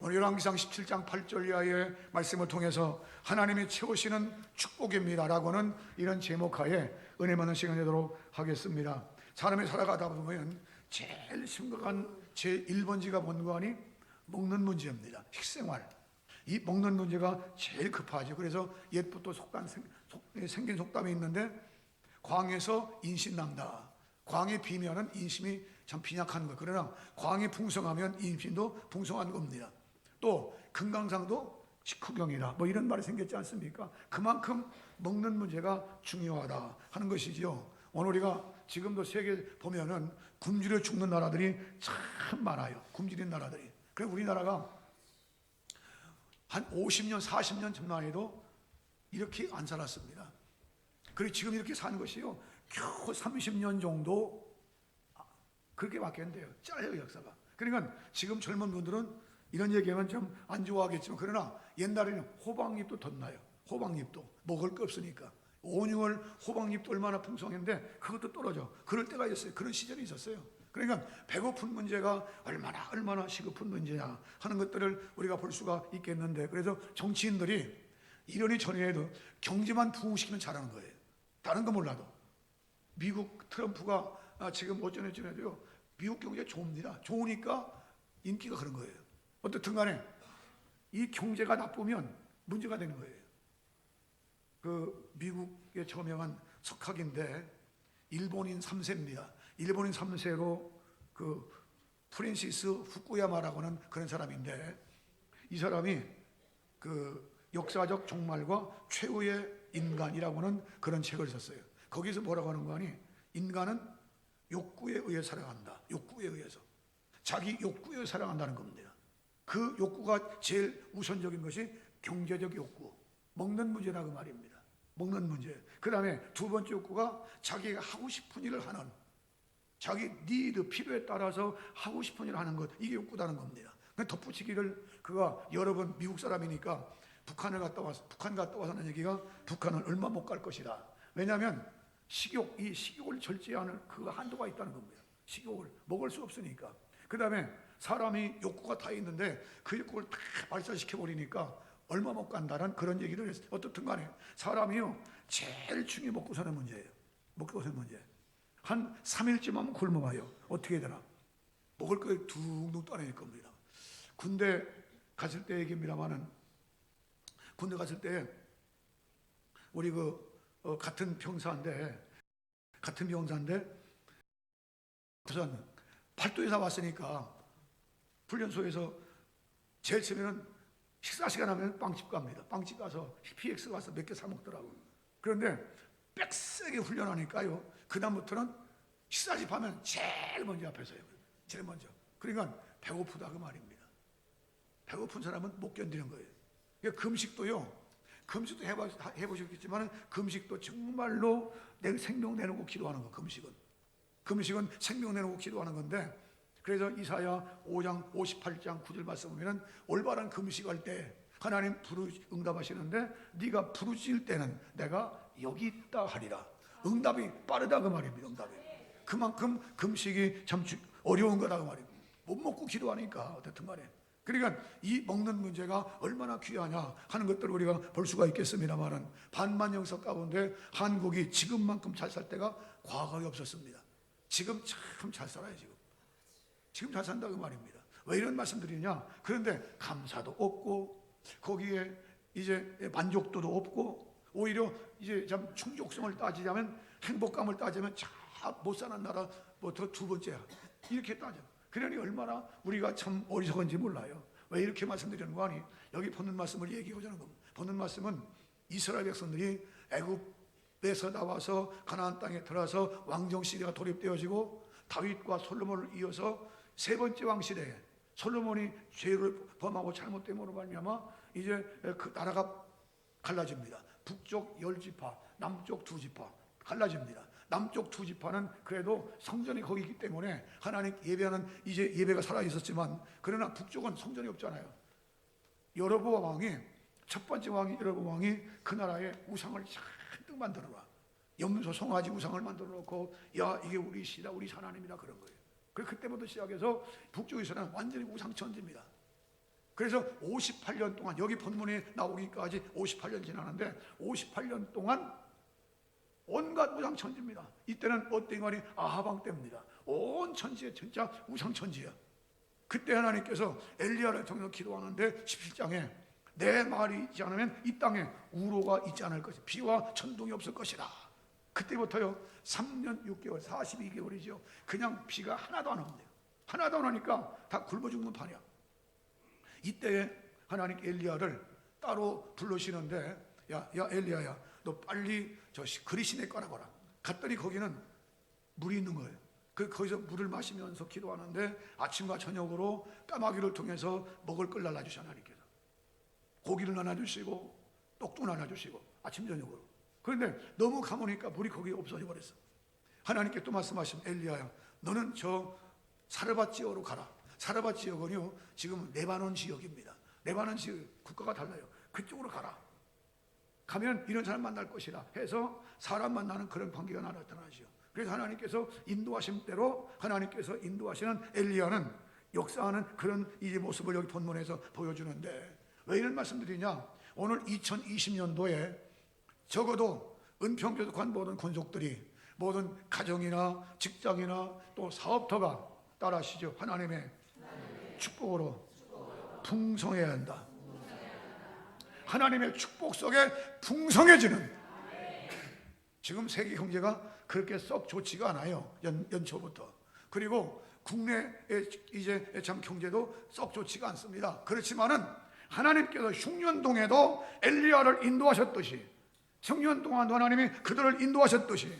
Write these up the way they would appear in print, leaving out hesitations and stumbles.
오늘 열왕기상 17장 8절 이하의 말씀을 통해서 하나님이 채우시는 축복입니다라고는 이런 제목하에 은혜 많은 시간 되도록 하겠습니다. 사람이 살아가다 보면 제일 심각한 제1번지가 뭔가 하니 먹는 문제입니다. 식생활. 이 먹는 문제가 제일 급하죠. 그래서 옛부터 생긴 속담이 있는데, 광에서 인심 난다. 광이 비면은 인심이 참 빈약한 거. 그러나 광이 풍성하면 인심도 풍성한 겁니다. 또 금강산도 식후경이다, 뭐 이런 말이 생겼지 않습니까? 그만큼 먹는 문제가 중요하다 하는 것이지요. 오늘 우리가 지금도 세계 보면은 굶주려 죽는 나라들이 참 많아요. 굶주린 나라들이. 그래서 우리나라가 한 50년, 40년 전만 해도 이렇게 안 살았습니다. 그리고 지금 이렇게 사는 것이요, 겨우 30년 정도 그렇게 바뀌었는데요. 짧아요, 역사가. 그러니까 지금 젊은 분들은 이런 얘기하면 좀 안 좋아하겠지만, 그러나 옛날에는 호박잎도 덧나요. 호박잎도 먹을 거 없으니까. 5, 6월 호박잎도 얼마나 풍성했는데 그것도 떨어져. 그럴 때가 있었어요. 그런 시절이 있었어요. 그러니까 배고픈 문제가 얼마나 시급한 문제냐 하는 것들을 우리가 볼 수가 있겠는데, 그래서 정치인들이 이러니 저러니도 경제만 부흥시키면 잘하는 거예요. 다른 거 몰라도. 미국 트럼프가 지금 어쩌네저쩌네도요, 미국 경제가 좋습니다. 좋으니까 인기가 그런 거예요. 어떻든 간에 이 경제가 나쁘면 문제가 되는 거예요. 그 미국의 저명한 석학인데 일본인 3세입니다. 일본인 3세로 그 프랜시스 후쿠야마라고는 그런 사람인데, 이 사람이 그 역사적 종말과 최후의 인간이라고는 그런 책을 썼어요. 거기서 뭐라고 하는 거 아니? 인간은 욕구에 의해 살아간다. 욕구에 의해서. 자기 욕구에 살아간다는 겁니다. 그 욕구가 제일 우선적인 것이 경제적 욕구, 먹는 문제라고 말입니다. 먹는 문제. 그 다음에 두 번째 욕구가 자기가 하고 싶은 일을 하는, 자기 니드, 필요에 따라서 하고 싶은 일을 하는 것, 이게 욕구다는 겁니다. 덧붙이기를, 그가 여러 번 미국 사람이니까 북한 갔다 와서는 얘기가, 북한은 얼마 못 갈 것이다. 왜냐하면 이 식욕을 절제하는 그 한도가 있다는 겁니다. 식욕을 먹을 수 없으니까. 그 다음에 사람이 욕구가 다 있는데 그 욕구를 다 발사시켜버리니까 얼마 못 간다는 그런 얘기를 했어요. 어떻든 간에 사람이요, 제일 중요히 먹고 사는 문제예요. 먹고 사는 문제. 한 3일쯤 하면 굶어가요. 어떻게 해야 되나? 먹을 걸 둥둥 떠낼 겁니다. 군대 갔을 때 얘기입니다만은, 군대 갔을 때 우리 같은 병사인데 우선 팔도에서 왔으니까 훈련소에서 제일 처음에는 식사 시간 하면 빵집 갑니다. 빵집 가서 PX 가서 몇 개 사 먹더라고요. 그런데 빽세게 훈련하니까요, 그 다음부터는 식사집 하면 제일 먼저 앞에 서요. 제일 먼저. 그러니까 배고프다 그 말입니다. 배고픈 사람은 못 견디는 거예요. 그러니까 금식도 해보셨겠지만, 금식도 정말로 내 생명 내놓고 기도하는 거. 금식은 생명 내놓고 기도하는 건데, 그래서 이사야 5장 58장 9절 말씀 보면은 올바른 금식할 때 하나님 응답하시는데, 네가 부르짖을 때는 내가 여기 있다 하리라. 응답이 빠르다 그 말입니다. 응답이. 그만큼 금식이 참 어려운 거다 그 말입니다. 못 먹고 기도하니까 어쨌든 간에. 그러니까 이 먹는 문제가 얼마나 귀하냐 하는 것들을 우리가 볼 수가 있겠습니다만은, 반만 영석 가운데 한국이 지금만큼 잘 살 때가 과거에 없었습니다. 지금 참 잘 살아요. 지금 잘 산다 그 말입니다. 왜 이런 말씀드리냐? 그런데 감사도 없고, 거기에 이제 만족도도 없고, 오히려 이제 참 충족성을 따지자면, 행복감을 따지면 참 못 사는 나라 뭐 더 두 번째야, 이렇게 따져. 그러니 얼마나 우리가 참 어리석은지 몰라요. 왜 이렇게 말씀드리는 거 아니? 여기 보는 말씀을 얘기하자는 겁니다. 보는 말씀은 이스라엘 백성들이 애굽에서 나와서 가나안 땅에 들어와서 왕정 시대가 돌입되어지고, 다윗과 솔로몬을 이어서 세 번째 왕 시대에 솔로몬이 죄를 범하고 잘못됨으로 말미암아 이제 그 나라가 갈라집니다. 북쪽 10지파, 남쪽 2지파 갈라집니다. 남쪽 2지파는 그래도 성전이 거기 있기 때문에 하나님 예배하는 이제 예배가 살아 있었지만, 그러나 북쪽은 성전이 없잖아요. 여로보암 왕이, 첫 번째 왕이 여로보암 왕이 그 나라에 우상을 잔뜩 만들어놔. 염소 송아지 우상을 만들어 놓고, 야 이게 우리 시다, 우리 하나님이다 그런 거예요. 그때부터 시작해서 북쪽에서는 완전히 우상천지입니다. 그래서 58년 동안, 여기 본문이 나오기까지 58년 지나는데 58년 동안 온갖 우상천지입니다. 이때는 어떤 말이 아하방 때입니다. 온 천지에 진짜 우상천지야. 그때 하나님께서 엘리야를 통해서 기도하는데 17장에 내 말이 있지 않으면 이 땅에 우로가 있지 않을 것이다. 비와 천둥이 없을 것이다. 그때부터요 3년 6개월 42개월이죠. 그냥 비가 하나도 안 온대요. 하나도 안 오니까 다 굶어 죽는 판이야. 이때 하나님 엘리야를 따로 부르시는데 야 엘리야야, 너 빨리 저 그리시내 깔아봐라. 갔더니 거기는 물이 있는 거예요. 거기서 물을 마시면서 기도하는데 아침과 저녁으로 까마귀를 통해서 먹을 걸 날라주셔. 하나님께서 고기를 나눠주시고 떡도 나눠주시고 아침 저녁으로. 그런데 너무 가보니까 물이 거기에 없어져 버렸어. 하나님께 또 말씀하시면 엘리야야, 너는 저 사르밧 지역으로 가라. 사르밧 지역은요 지금 레바논 지역입니다. 레바논 지역 국가가 달라요. 그쪽으로 가라. 가면 이런 사람 만날 것이라 해서 사람 만나는 그런 관계가 나타나죠. 그래서 하나님께서 인도하신 대로 하나님께서 인도하시는 엘리야는 역사하는 그런 이제 모습을 여기 본문에서 보여주는데, 왜 이런 말씀드리냐? 오늘 2020년도에 적어도 은평교에 속한 모든 권속들이, 모든 가정이나 직장이나 또 사업터가 따라하시죠. 하나님의 축복으로 풍성해야 한다. 하나님의 축복 속에 풍성해지는. 지금 세계 경제가 그렇게 썩 좋지가 않아요. 연초부터. 그리고 국내의 이제 참 경제도 썩 좋지가 않습니다. 그렇지만은 하나님께서 흉년동에도 엘리야를 인도하셨듯이, 청년 동안도 하나님이 그들을 인도하셨듯이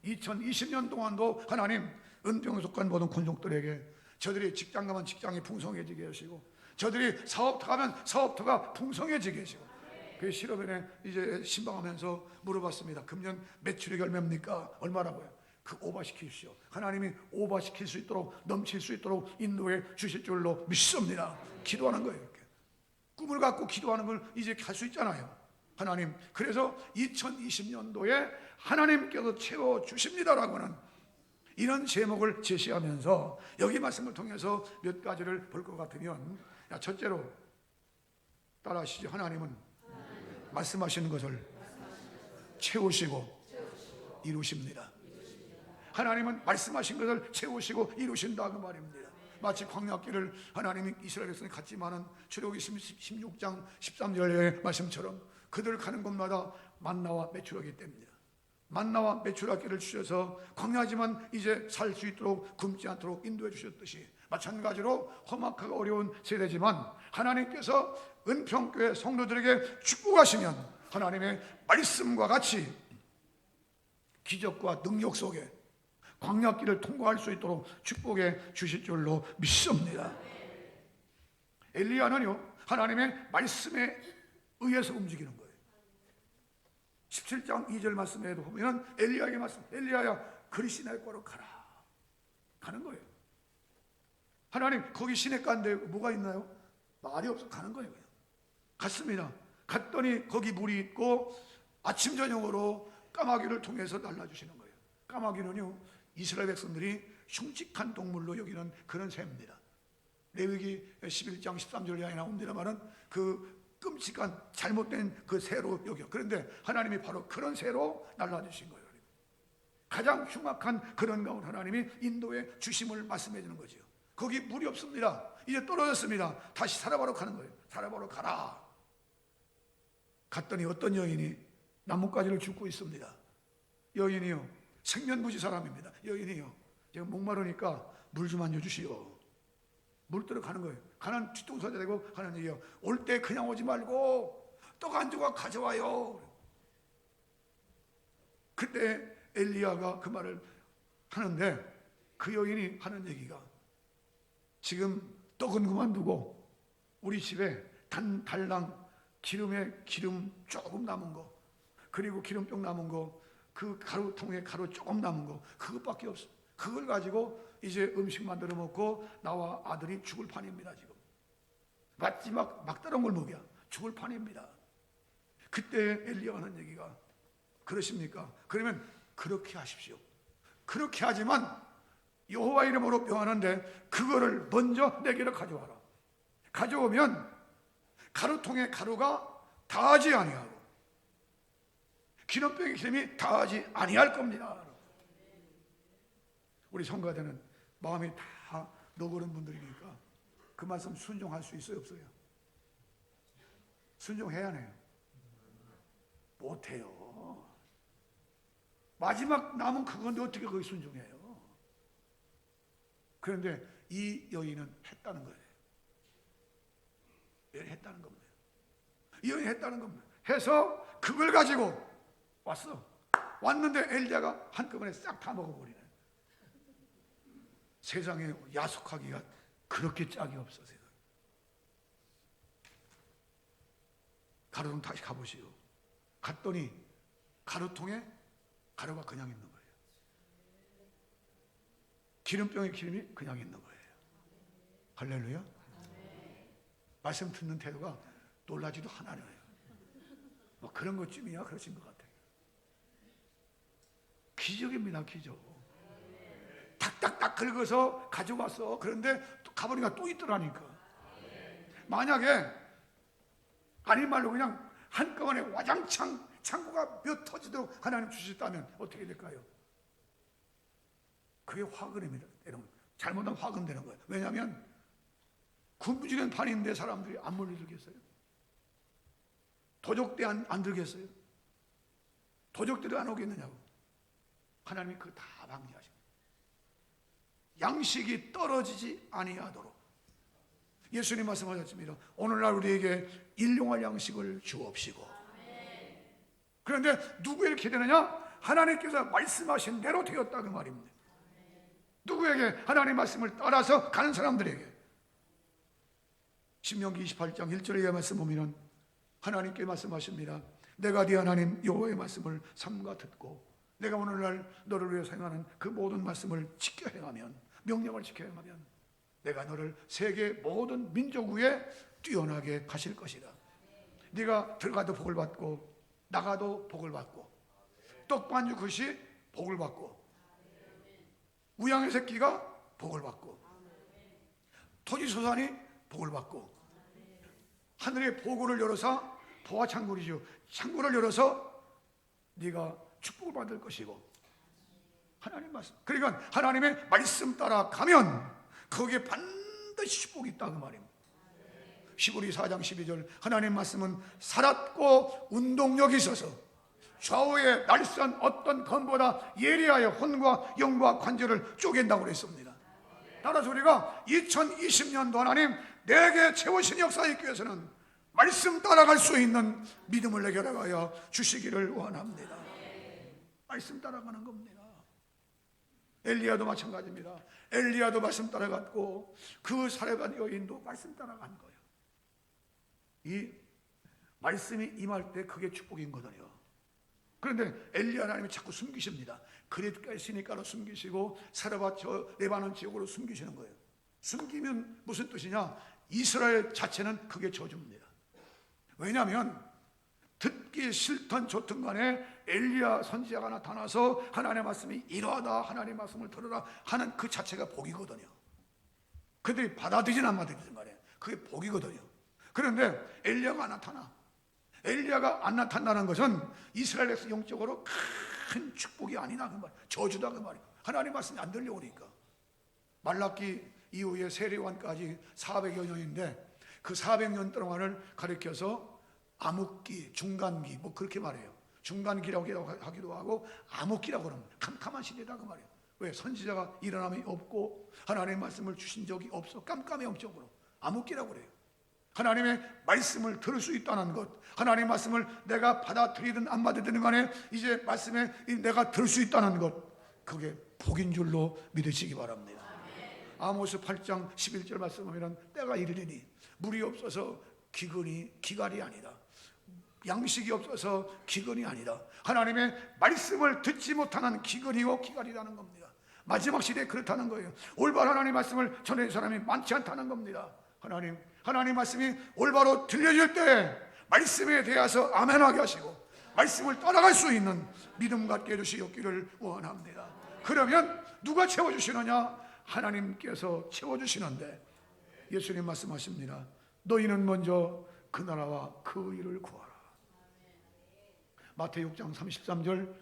2020년 동안도 하나님 은평에 속한 모든 권속들에게 저들이 직장 가면 직장이 풍성해지게 하시고, 저들이 사업터 가면 사업터가 풍성해지게 하시고. 그 실업연에 이제 신방하면서 물어봤습니다. 금년 매출이 얼마입니까? 얼마라고요? 그 오버시키십시오. 하나님이 오버시킬 수 있도록, 넘칠 수 있도록 인도해 주실 줄로 믿습니다. 기도하는 거예요. 이렇게 꿈을 갖고 기도하는 걸 이제 할 수 있잖아요. 하나님, 그래서 2020년도에 하나님께서 채워주십니다라고는 이런 제목을 제시하면서 여기 말씀을 통해서 몇 가지를 볼 것 같으면, 첫째로 따라하시죠. 하나님은 말씀하시는 것을 채우시고 이루십니다. 하나님은 말씀하신 것을 채우시고 이루신다 그 말입니다. 마치 광야길을 하나님이 이스라엘 백성이 갔지만은 출애굽기 16장 13절의 말씀처럼 그들 가는 곳마다 만나와 메추라기 때문이다. 만나와 메추라기를 주셔서 광야지만 이제 살 수 있도록 굶지 않도록 인도해 주셨듯이, 마찬가지로 험악하고 어려운 세대지만 하나님께서 은평교회 성도들에게 축복하시면 하나님의 말씀과 같이 기적과 능력 속에 광야길을 통과할 수 있도록 축복해 주실 줄로 믿습니다. 엘리야는요 하나님의 말씀에 의해서 움직이는 거예요. 17장 2절 말씀에도 보면 엘리야에게 말씀, 엘리야야 그리시네과로 가라. 가는 거예요. 하나님 거기 시내가인데 뭐가 있나요? 말이 없어. 가는 거예요. 그냥 갔습니다. 갔더니 거기 물이 있고 아침 저녁으로 까마귀를 통해서 날라주시는 거예요. 까마귀는요 이스라엘 백성들이 흉측한 동물로 여기는 그런 새입니다. 레위기 11장 13절에 나옵니다만은 그 끔찍한 잘못된 그 새로 여겨. 그런데 하나님이 바로 그런 새로 날라주신 거예요. 가장 흉악한 그런 가운데 하나님이 인도에 주심을 말씀해 주는 거죠. 거기 물이 없습니다. 이제 떨어졌습니다. 다시 사라바로 가는 거예요. 사라바로 가라. 갔더니 어떤 여인이 나뭇가지를 줍고 있습니다. 여인이요 생면부지 사람입니다. 여인이요 제가 목마르니까 물 좀 안 줘주시오. 물 뜨러 가는 거예요. 가는 뒤통수가 되고 하는 얘기예요. 올 때 그냥 오지 말고 떡 한 조각 가져와요. 그때 엘리야가 그 말을 하는데 그 여인이 하는 얘기가, 지금 떡은 그만두고 우리 집에 달랑 기름에 기름 조금 남은 거, 그리고 기름병 남은 거, 그 가루통에 가루 조금 남은 거, 그것밖에 없어. 그걸 가지고 이제 음식 만들어 먹고 나와 아들이 죽을 판입니다. 지금 마지막 막다른 걸 먹여 죽을 판입니다. 그때 엘리야가 하는 얘기가, 그러십니까? 그러면 그렇게 하십시오. 그렇게 하지만 여호와 이름으로 명하는데 그거를 먼저 내게로 가져와라. 가져오면 가루통에 가루가 다하지 아니하고 기름병에 기름이 다하지 아니할 겁니다. 우리 성가대는 마음이 다 너그러운 분들이니까 그 말씀 순종할 수 있어요, 없어요? 순종해야 해요. 못해요. 마지막 남은 그건데 어떻게 거기 순종해요? 그런데 이 여인은 했다는 거예요. 했다는 겁니다. 이 여인이 했다는 겁니다. 해서 그걸 가지고 왔어. 왔는데 엘리야가 한꺼번에 싹 다 먹어버리네. 세상에 야속하기가 그렇게 짝이 없어. 세상에. 가루통 다시 가보시오. 갔더니 가루통에 가루가 그냥 있는 거예요. 기름병에 기름이 그냥 있는 거예요. 할렐루야. 말씀 듣는 태도가 놀라지도 않아요. 뭐 그런 것쯤이야 그러신 것 같아요. 기적입니다, 기적. 탁탁탁 긁어서 가져갔어. 그런데 가보니까 또 있더라니까. 만약에 아닌 말로 그냥 한꺼번에 와장창 창고가 몇 터지도록 하나님 주셨다면 어떻게 될까요? 그게 화근입니다. 여러분, 잘못하면 화근되는 거예요. 왜냐하면 굶주리는 판인데 사람들이 안 몰려들겠어요? 도적대 안 들겠어요? 도적대도 안 오겠느냐고. 하나님이 그거 다 방지하십니다. 양식이 떨어지지 아니하도록. 예수님 말씀하셨습니다. 오늘날 우리에게 일용할 양식을 주옵시고. 그런데 누구에게 되느냐? 하나님께서 말씀하신 대로 되었다 그 말입니다. 누구에게? 하나님 말씀을 따라서 가는 사람들에게. 신명기 28장 1절의 말씀 보면 하나님께 말씀하십니다. 내가 네 하나님 여호와의 말씀을 삼가 듣고 내가 오늘날 너를 위해서 행하는 그 모든 말씀을 지켜 행하면, 명령을 지켜 행하면 내가 너를 세계 모든 민족 위에 뛰어나게 하실 것이다. 네가 들어가도 복을 받고 나가도 복을 받고 떡반죽 그릇이 복을 받고 우양의 새끼가 복을 받고 토지소산이 복을 받고 하늘의 보고를 열어서 보아 창고이죠. 창고를 열어서 네가 축복을 받을 것이고 하나님 말씀. 그러니까 하나님의 말씀 따라 가면 거기에 반드시 축복이 있다 그 말입니다. 시브리 4장 12절 하나님 말씀은 살았고 운동력이 있어서 좌우에 날선 어떤 검보다 예리하여 혼과 영과 관절을 쪼갠다고 그랬습니다. 따라서 우리가 2020년도 하나님 내게 채우신 역사에 있기 위해서는 말씀 따라갈 수 있는 믿음을 내게 허락하여 주시기를 원합니다. 말씀 따라가는 겁니다. 엘리야도 마찬가지입니다. 엘리야도 말씀 따라갔고 그 사례반 여인도 말씀 따라간 거예요. 이 말씀이 임할 때 그게 축복인 거든요. 그런데 엘리야 하나님이 자꾸 숨기십니다. 그릿가 있으니까로 숨기시고 사르밧 저 레바논 지역으로 숨기시는 거예요. 숨기면 무슨 뜻이냐? 이스라엘 자체는 그게 저주입니다. 왜냐하면 듣기 싫던 좋든 간에 엘리야 선지자가 나타나서 하나님의 말씀이 이러하다, 하나님의 말씀을 들으라 하는 그 자체가 복이거든요. 그들이 받아들이든 안 받아들이든 간에 그게 복이거든요. 그런데 엘리야가 안 나타나. 엘리야가 안 나타나는 것은 이스라엘에서 영적으로 큰 축복이 아니나 그 말, 저주다 그 말이에요. 하나님의 말씀이 안 들려오니까. 말라기 이후에 세례요한까지 400여 년인데 그 400년 동안을 가리켜서 암흑기, 중간기 뭐 그렇게 말해요. 중간기라고 하기도 하고 암흑기라고 그러면 캄캄한 시대다 그 말이에요. 왜? 선지자가 일어남이 없고 하나님의 말씀을 주신 적이 없어. 깜깜해 영적으로 암흑기라고 그래요. 하나님의 말씀을 들을 수 있다는 것, 하나님의 말씀을 내가 받아들이든 안 받아들이든 간에 이제 말씀에 내가 들을 수 있다는 것, 그게 복인 줄로 믿으시기 바랍니다. 아모스 8장 11절 말씀하면 때가 이르리니 물이 없어서 기갈이 아니다. 양식이 없어서 기근이 아니다. 하나님의 말씀을 듣지 못하는 기근이고 기갈이라는 겁니다. 마지막 시대에 그렇다는 거예요. 올바른 하나님의 말씀을 전하는 사람이 많지 않다는 겁니다. 하나님 말씀이 올바로 들려질 때 말씀에 대해서 아멘하게 하시고 말씀을 따라갈 수 있는 믿음 갖게 해주시기를 원합니다. 그러면 누가 채워주시느냐? 하나님께서 채워주시는데 예수님 말씀하십니다. 너희는 먼저 그 나라와 그 일을 구하라. 마태복음 6장 33절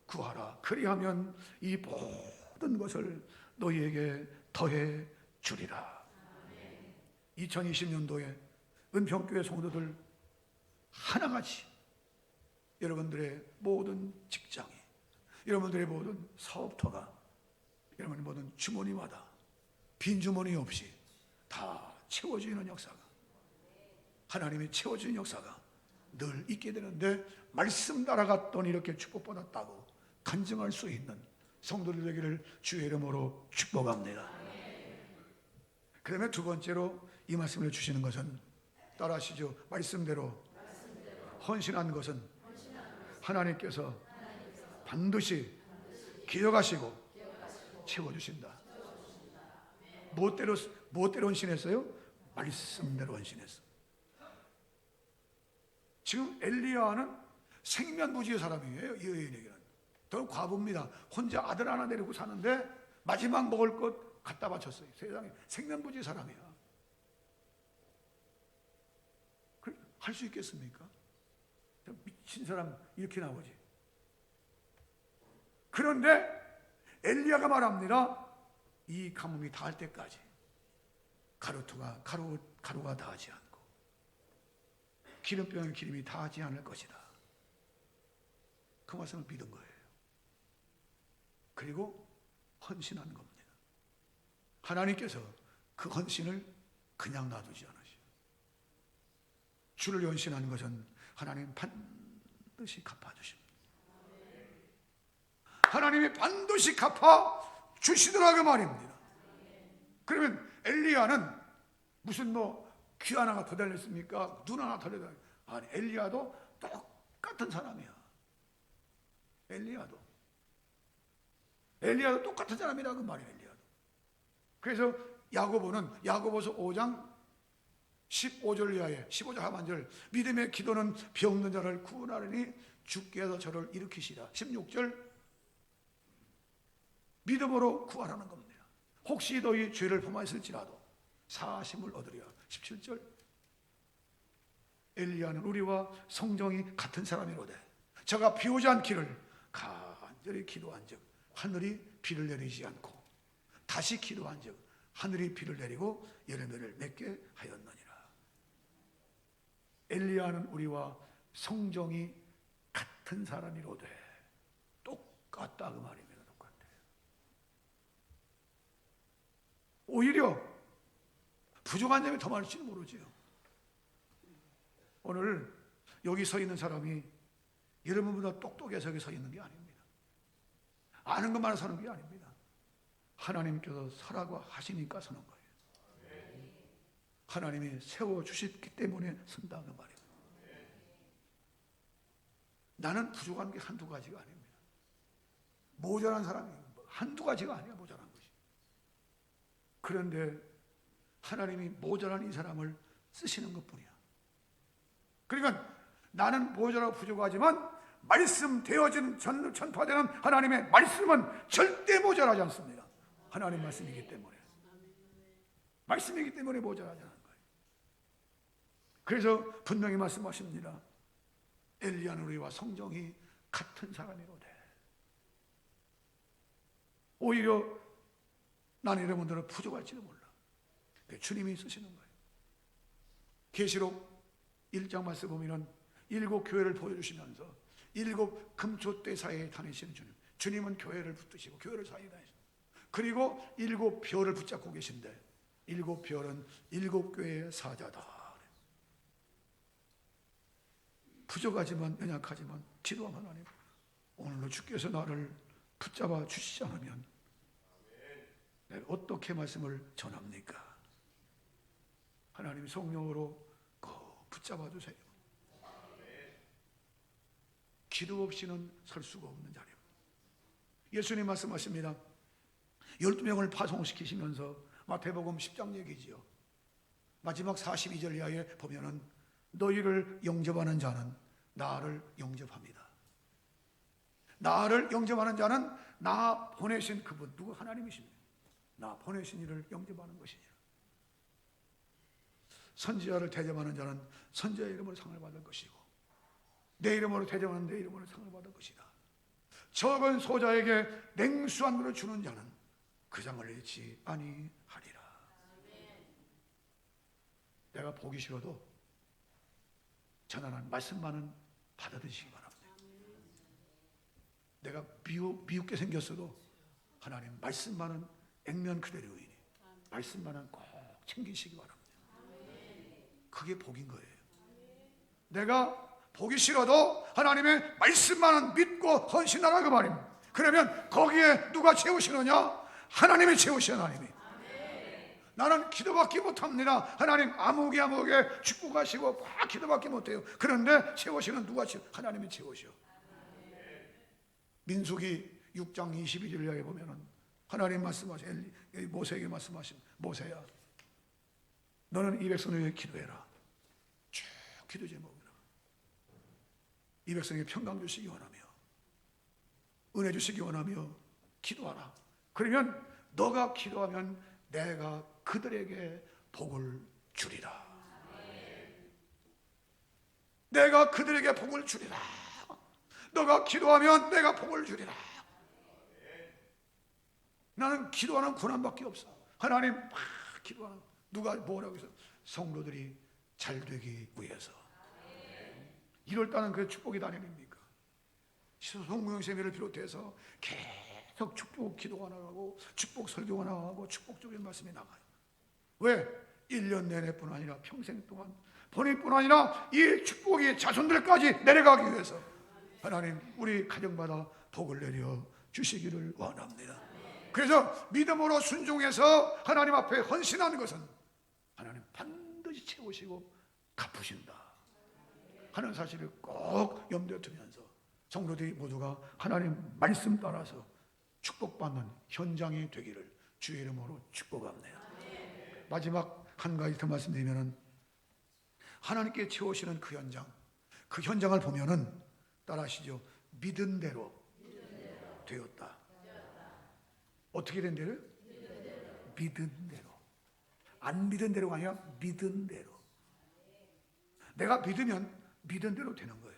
구하라. 그리하면 이 모든 것을 너희에게 더해 주리라. 2020년도에 은평교회 성도들 하나같이 여러분들의 모든 직장이, 여러분들의 모든 사업터가, 여러분의 모든 주머니마다 빈 주머니 없이 다 채워지는 역사가, 하나님이 채워주는 역사가 늘 있게 되는데, 말씀 따라갔더니 이렇게 축복받았다고 간증할 수 있는 성도들 되기를 주의 이름으로 축복합니다. 그다음에 두 번째로 이 말씀을 주시는 것은, 따라하시죠. 말씀대로 헌신한 것은 하나님께서 반드시 기억하시고 채워주신다. 무엇대로 헌신했어요? 말씀대로 헌신했어. 지금 엘리야는 생면부지의 사람이에요. 이 여인에게는 더 과부입니다. 혼자 아들 하나 데리고 사는데 마지막 먹을 것 갖다 바쳤어요. 세상에 생면부지의 사람이야. 할 수 있겠습니까? 미친 사람 이렇게 나오지. 그런데 엘리야가 말합니다. 이 가뭄이 닿을 때까지 가루가 닿지 않고 기름병의 기름이 닿지 않을 것이다. 그 말씀을 믿은 거예요. 그리고 헌신한 겁니다. 하나님께서 그 헌신을 그냥 놔두지 않으셔. 주를 헌신하는 것은 하나님 반드시 갚아주십니다. 하나님이 반드시 갚아 주시더라고 말입니다. 그러면 엘리야는 무슨 귀 하나가 더 달렸습니까? 눈 하나 더 달렸습니까? 아니, 엘리야도 똑같은 사람이야. 엘리야도 똑같은 사람이라고 말이에요. 엘리야도. 그래서 야고보서 5장 15절 이하에 15절 하반절, 믿음의 기도는 병든 자를 구원하리니 주께서 저를 일으키시라. 16절, 믿음으로 구하라는 겁니다. 혹시 너희 죄를 범하였을지라도 사하심을 얻으리라. 17절, 엘리야는 우리와 성정이 같은 사람이로되 저가 비오지 않기를 간절히 기도한즉 하늘이 비를 내리지 않고, 다시 기도한즉 하늘이 비를 내리고 열매를 맺게 하였느니라. 엘리야는 우리와 성정이 같은 사람이로되, 똑같다 그 말입니다. 똑같아요. 오히려 부족한 점이 더 많을지도 모르지요. 오늘 여기 서 있는 사람이 여러분보다 똑똑해서 여기 서 있는 게 아닙니다. 아는 것만 서는 게 아닙니다. 하나님께서 서라고 하시니까 서는 거예요. 하나님이 세워주셨기 때문에 선다는 말이에요. 나는 부족한 게 한두 가지가 아닙니다. 모자란 사람이 한두 가지가 아니야. 모자란 것이. 그런데 하나님이 모자란 이 사람을 쓰시는 것뿐이야. 그러니까 나는 모자라고 부족하지만 말씀 되어진 전파되는 하나님의 말씀은 절대 모자라지 않습니다. 하나님 말씀이기 때문에. 말씀이기 때문에 모자라지 않는 거예요. 그래서 분명히 말씀하십니다. 엘리야는 우리와 성정이 같은 사람이로되. 오히려 나는 여러분들은 부족할지도 몰라. 주님이 쓰시는 거예요. 계시록 1장 말씀 보면 7 교회를 보여주시면서 7 금초대 사이에 다니시는 주님. 주님은 교회를 붙드시고 교회를 사이에 다니시고, 그리고 7 별을 붙잡고 계신데 7 별은 7 교회의 사자다. 부족하지만 연약하지만 기도하면 하나님, 오늘도 주께서 나를 붙잡아 주시지 않으면 내가 어떻게 말씀을 전합니까? 하나님 성령으로 꼭 붙잡아 주세요. 기도 없이는 설 수가 없는 자리입니다. 예수님 말씀하십니다. 12명을 파송시키시면서 마태복음 10장 얘기지요. 마지막 42절 이하에 보면은 너희를 영접하는 자는 나를 영접합니다. 나를 영접하는 자는 나 보내신 그분, 누구? 하나님이십니다. 나 보내신 이를 영접하는 것이니라. 선지자를 대접하는 자는 선지자의 이름으로 상을 받을 것이고, 내 이름으로 대접하는 내 이름으로 상을 받을 것이다. 적은 소자에게 냉수한 물을 주는 자는 그 장을 잃지 아니하리라. 내가 보기 싫어도 전하는 말씀만은 받아들이시기 바랍니다. 내가 미웃게 생겼어도 하나님 말씀만은 액면 그대로이니 말씀만은 꼭 챙기시기 바랍니다. 그게 복인 거예요. 내가 보기 싫어도 하나님의 말씀만은 믿고 헌신하라 그 말입니다. 그러면 거기에 누가 채우시느냐? 하나님이 채우시는 하나님이. 나는 기도받기 못합니다. 하나님 아무개 축복하시고 막 기도받기 못해요. 그런데 채우시는 누가 채워? 하나님이 채우셔. 민수기 6장 22절에 보면은 하나님 말씀하신 모세에게 말씀하신, 모세야 너는 이 백성을 위해 기도해라. 쭉 기도 제목이라. 이 백성에게 평강 주시기 원하며 은혜 주시기 원하며 기도하라. 그러면 너가 기도하면 내가 그들에게 복을 주리라. 내가 그들에게 복을 주리라. 너가 기도하면 내가 복을 주리라. 나는 기도하는 고난밖에 없어. 하나님 막 기도하는, 누가 뭐라고 해서 성도들이 잘 되기 위해서. 이럴 때는 그 축복이 아닙니까? 송무영쌤을 비롯해서 계속 축복 기도가 나가고 축복 설교가 나가고 축복적인 말씀이 나가요. 왜? 1년 내내뿐 아니라 평생 동안 본인뿐 아니라 이 축복이 자손들까지 내려가기 위해서 하나님 우리 가정마다 복을 내려 주시기를 원합니다. 그래서 믿음으로 순종해서 하나님 앞에 헌신하는 것은 하나님 반드시 채우시고 갚으신다 하는 사실을 꼭 염두에 두면서 성도들이 모두가 하나님 말씀 따라서 축복받는 현장이 되기를 주의 이름으로 축복합니다. 마지막 한 가지 더 말씀드리면은 하나님께 채우시는 그 현장을 보면은 따라하시죠. 믿은 대로 되었다. 어떻게 된 대로? 믿은 대로. 안 믿은 대로가 아니라 믿은 대로. 내가 믿으면 믿은 대로 되는 거예요.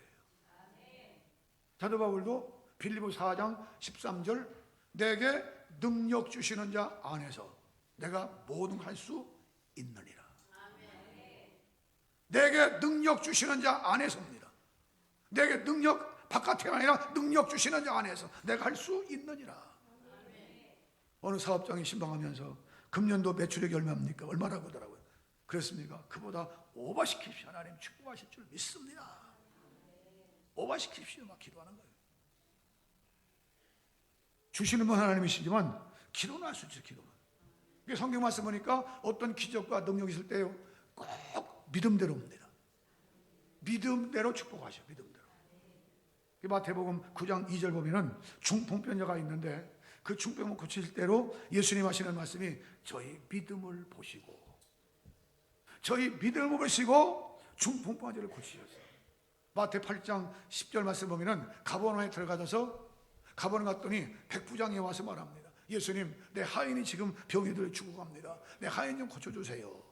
사도 바울도 빌립보 4장 13절 내게 능력 주시는 자 안에서 내가 모든 할 수 있느니라. 내게 능력 주시는 자 안에서입니다. 내게 능력 바깥이 아니라 능력 주시는 자 안에서 내가 할 수 있느니라. 어느 사업장이 신방하면서 금년도 매출액이 얼마입니까? 얼마라고 하더라고요. 그렇습니까? 그보다 오버시키십시오. 하나님 축복하실 줄 믿습니다. 오버시키십시오. 막 기도하는 거예요. 주시는 분 하나님이시지만 기도는 할 수 있죠. 기도는. 성경 말씀 보니까 어떤 기적과 능력이 있을 때요 꼭 믿음대로입니다. 믿음대로 축복하셔. 믿음대로. 마태복음 9장 2절 보면은 중풍병자가 있는데 그 중풍을 고칠 때로 예수님 하시는 말씀이 저희 믿음을 보시고 중풍병자를 고치셨어요. 마태 8장 10절 말씀 보면은 가버나움에 들어가서 가버나움 갔더니 백부장이 와서 말합니다. 예수님, 내 하인이 지금 병이 들어 죽어갑니다. 내 하인 좀 고쳐주세요.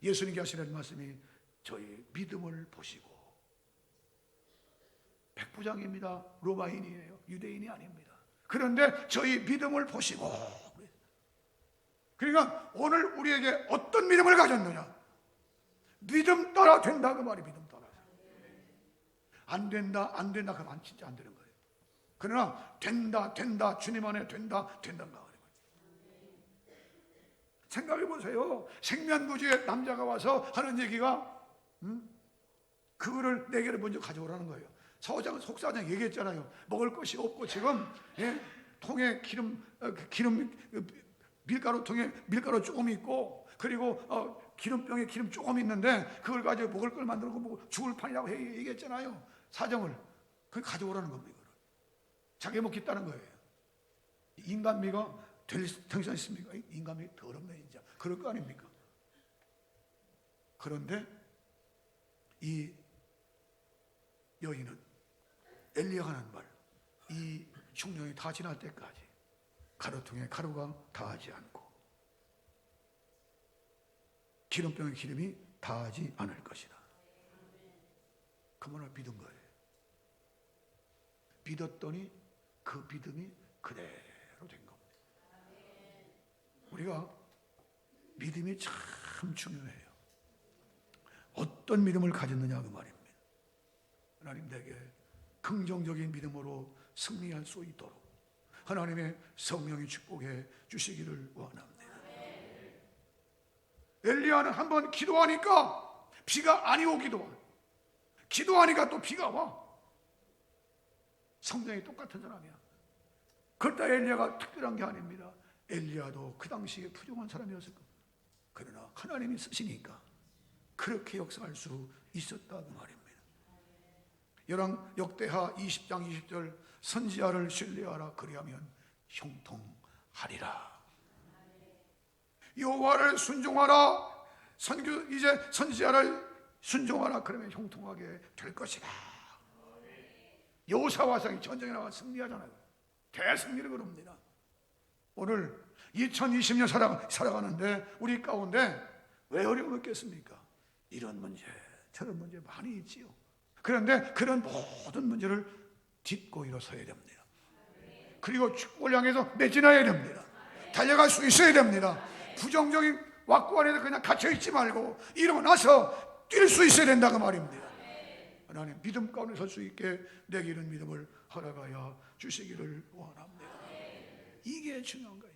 예수님께 하시는 말씀이 저희 믿음을 보시고. 백부장입니다. 로마인이에요. 유대인이 아닙니다. 그런데 저희 믿음을 보시고. 그러니까 오늘 우리에게 어떤 믿음을 가졌느냐? 믿음 따라 된다 그 말이 믿음 따라. 안 된다 그건 진짜 안 되는 거예요. 그러나 된다 주님 안에 된다 그 말이에요. 생각해 보세요. 생면부지에 남자가 와서 하는 얘기가 그거를 내게로 먼저 가져오라는 거예요. 속사장 얘기했잖아요. 먹을 것이 없고 지금 통에 밀가루 통에 밀가루 조금 있고 그리고 기름병에 기름 조금 있는데 그걸 가지고 먹을 걸 만들고 뭐 죽을 판이라고 얘기했잖아요. 사정을 그걸 가져오라는 겁니다. 자기 먹겠다는 거예요. 인간미가 될 정신 있습니까? 인간미 더럽네 진짜. 그럴 거 아닙니까? 그런데 이 여인은 엘리야가 하는 말, 이 흉년이 다 지날 때까지 가루통에 가루가 닿지 않고 기름병에 기름이 다하지 않을 것이다. 그만을 믿은 거예요. 믿었더니 그 믿음이 그대로 된 겁니다. 우리가 믿음이 참 중요해요. 어떤 믿음을 가졌느냐 그 말입니다. 하나님 내게 긍정적인 믿음으로 승리할 수 있도록 하나님의 성령이 축복해 주시기를 원합니다. 엘리야는 한번 기도하니까 비가 아니 오기도 와. 기도하니까 또 비가 와. 성령이 똑같은 사람이야. 그렇다 엘리야가 특별한 게 아닙니다. 엘리야도 그 당시에 부정한 사람이었을 겁니다. 그러나 하나님이 쓰시니까 그렇게 역사할 수 있었다 그 말입니다. 열왕 역대하 20장 20절 선지자를 신뢰하라 그리하면 형통하리라. 여호와를 순종하라. 이제 선지자를 순종하라 그러면 형통하게 될 것이다. 여호사와상이 전쟁에 나가 승리하잖아요. 대승리를 거둡니다. 오늘 2020년 살아가는데 우리 가운데 왜 어려움을 겪겠습니까? 이런 문제 저런 문제 많이 있지요. 그런데 그런 모든 문제를 딛고 일어서야 됩니다. 그리고 축복을 향해서 매진해야 됩니다. 달려갈 수 있어야 됩니다. 부정적인 왁구 안에서 그냥 갇혀있지 말고 일어나서 뛸 수 있어야 된다고 말입니다. 하나님 믿음 가운데 설 수 있게 내게 이런 믿음을 허락하여 주시기를 원합니다. 이게 중요한 거예요.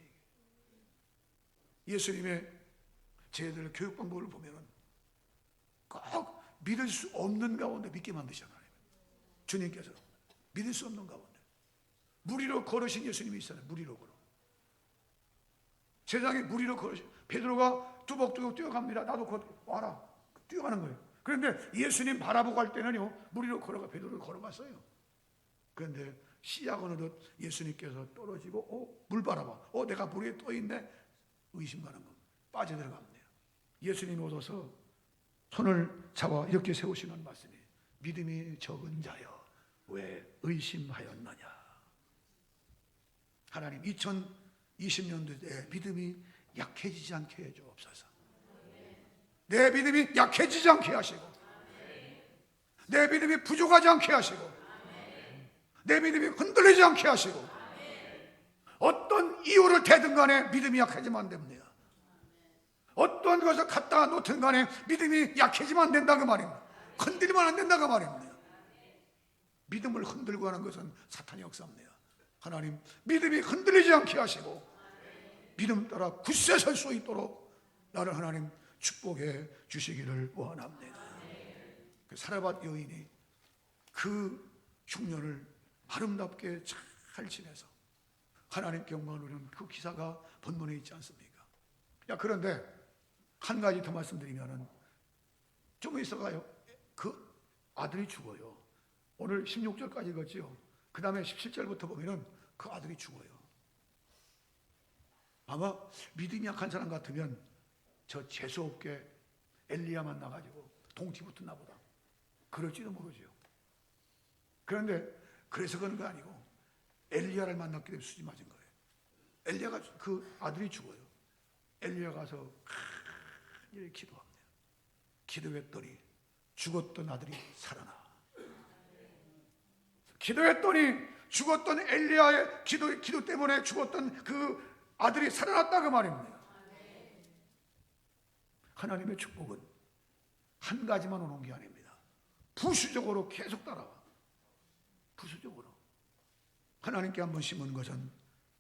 예수님의 제자들 교육 방법을 보면 꼭 믿을 수 없는 가운데 믿게 만드셨잖아요. 주님께서 믿을 수 없는 가운데 무리로 걸으신 예수님이 있잖아요. 무리로 걸어. 세상에 무리로 걸으신 베드로가 뚜벅뚜벅 뛰어갑니다. 나도 곧 와라. 뛰어가는 거예요. 그런데 예수님 바라보고 갈 때는요 무리로 걸어가 베드로를 걸어갔어요. 그런데 시야가 어느덧 예수님께서 떨어지고 물 바라봐. 내가 물 위에 떠있네. 의심하는 거 빠져들어갑니다. 예수님이 오셔서 손을 잡아 이렇게 세우시는 말씀이 믿음이 적은 자여 왜 의심하였느냐. 하나님 2020년도에 믿음이 약해지지 않게 해주옵소서. 내 믿음이 약해지지 않게 하시고 내 믿음이 부족하지 않게 하시고 내 믿음이 흔들리지 않게 하시고 어떤 이유를 대든 간에 믿음이 약해지면 안 됩니다. 어떤 것을 갖다가 놓든 간에 믿음이 약해지면 안 된다고 말입니다. 흔들리면 안 된다고 말입니다. 믿음을 흔들고 하는 것은 사탄의 역사입니다. 하나님 믿음이 흔들리지 않게 하시고 믿음 따라 굳세 설 수 있도록 나를 하나님 축복해 주시기를 원합니다. 그 사라밧 여인이 그 흉년을 아름답게 잘 지내서 하나님께 영광을 누리는 그 기사가 본문에 있지 않습니까? 그런데 한 가지 더 말씀드리면은 좀 있어가요 그 아들이 죽어요. 오늘 16절까지 읽었지요. 그 다음에 17절부터 보면은 그 아들이 죽어요. 아마 믿음이 약한 사람 같으면 저 재수없게 엘리야 만나가지고 동티 붙었나 보다 그럴지도 모르죠. 그런데 그래서 그런 거 아니고 엘리야를 만났기 때문에 수지 맞은 거예요. 엘리야가 그 아들이 죽어요. 엘리야 가서 이렇게 기도합니다. 기도했더니 죽었던 아들이 살아나. 기도했더니 죽었던 엘리야의 기도 때문에 죽었던 그 아들이 살아났다 그 말입니다. 하나님의 축복은 한 가지만 오는 게 아닙니다. 부수적으로 계속 따라와. 부수적으로 하나님께 한번 심은 것은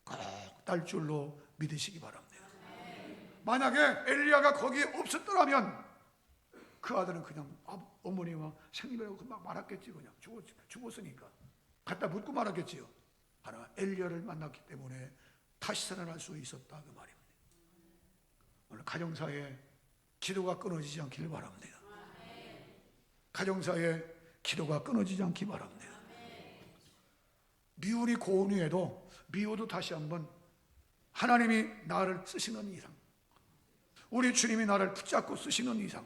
꼭 딸 줄로 믿으시기 바랍니다. 만약에 엘리야가 거기에 없었더라면 그 아들은 그냥 어머니와 생리배고 막 말았겠지. 그냥 죽었으니까 갖다 묻고 말았겠지요. 하나 엘리야를 만났기 때문에 다시 살아날 수 있었다 그 말입니다. 오늘 가정사에 기도가 끊어지지 않기를 바랍니다. 가정사에 기도가 끊어지지 않기 바랍니다. 미운이 고운이에도 미워도 다시 한번 하나님이 나를 쓰시는 이상, 우리 주님이 나를 붙잡고 쓰시는 이상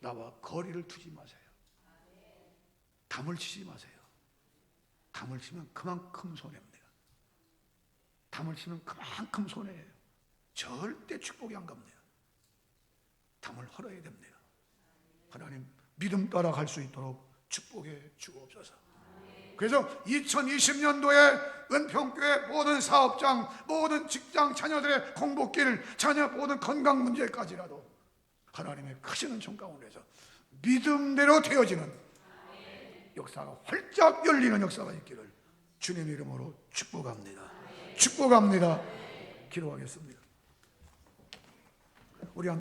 나와 거리를 두지 마세요. 담을 치지 마세요. 담을 치면 그만큼 손해입니다. 담을 치면 그만큼 손해예요. 절대 축복이 안 갑니다. 담을 헐어야 됩니다. 하나님 믿음 따라 갈 수 있도록 축복해 주옵소서. 그래서 2020년도에 은평교회 모든 사업장, 모든 직장, 자녀들의 공복길, 자녀 모든 건강 문제까지라도 하나님의 크신 은총 가운데서 믿음대로 되어지는 역사가 활짝 열리는 역사가 있기를 주님의 이름으로 축복합니다. 축복합니다. 기도하겠습니다. 우리